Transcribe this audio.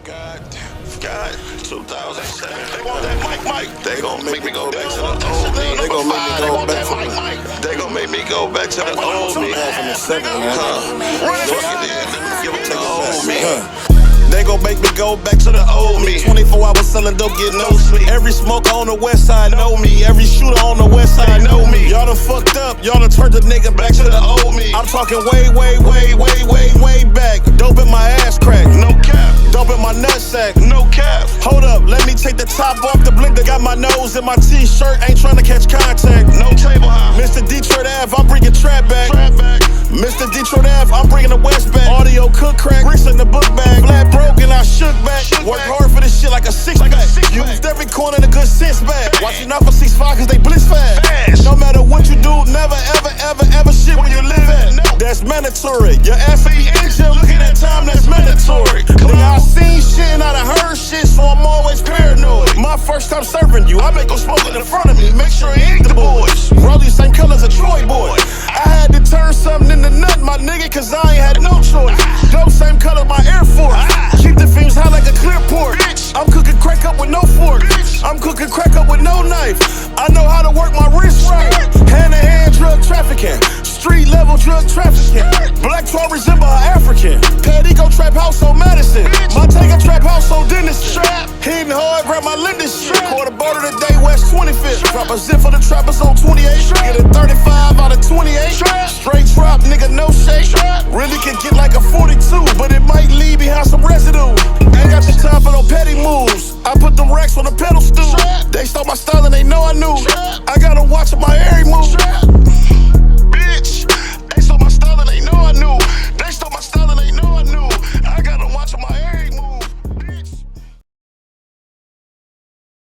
God, 2007. They want that mic. They gon' make me go back to the old me. They gon' make me go back to the They gon' make me go back to the old me. From the 70s, Give it to the old me. They gon' make me go back to the old me. 24 hours selling dope, get no sleep. Every smoker on the west side know me. Every shooter on the west side know me. Y'all done fucked up, y'all done turned the nigga back to the old me. I'm talking way back. Dope in my ass crack, no cap. Dope in my nutsack, no cap. Hold up, let me take the top off the blender. Got my nose in my t-shirt, ain't trying to catch contact. No table high. Mr. Detroit Ave, I'm bringing trap back. Mr. Detroit Ave, I'm bringing the West back. Audio cook crack, bricks in the book bag. Flat broke and I shook back. Work hard for this shit like a six-pack. Used every corner the good sense back. Watching out for 6'5" cause they blitz fast. No matter what you do, never ever shit when you live at. That's mandatory. Your ass ain't in jail, looking at time, that's mandatory. Nigga, I seen shit and I done heard shit, so I'm always paranoid. My first time serving you, I make them smoke it in front of me. Make sure it ain't the boys. Roll these same colors a Troy boy. I had to turn something into nothing, my nigga, cause I ain't had no choice. Dope same color, my Air Force. Keep the fumes high like a clear port. I'm cooking crack up with no fork. I'm cooking crack up with no knife. I know how to work my wrist right. Hand-to-hand drug trafficking. Street level drug trafficking. Black Troy resemble an African. Pedico trap house on Madison. Montega trap house on Denison. Hitting hard, grab my Linda shit. Quarter border today, West 25th. Drop a zip for the trappers on 28. Get a 35 out of 28. Straight drop, nigga, no shake. Really can get like a 42, but it might leave behind some residue. Ain't got the time for no petty moves. I put them racks on the pedal stool. They stole my style and they know I knew. I gotta watch my every move.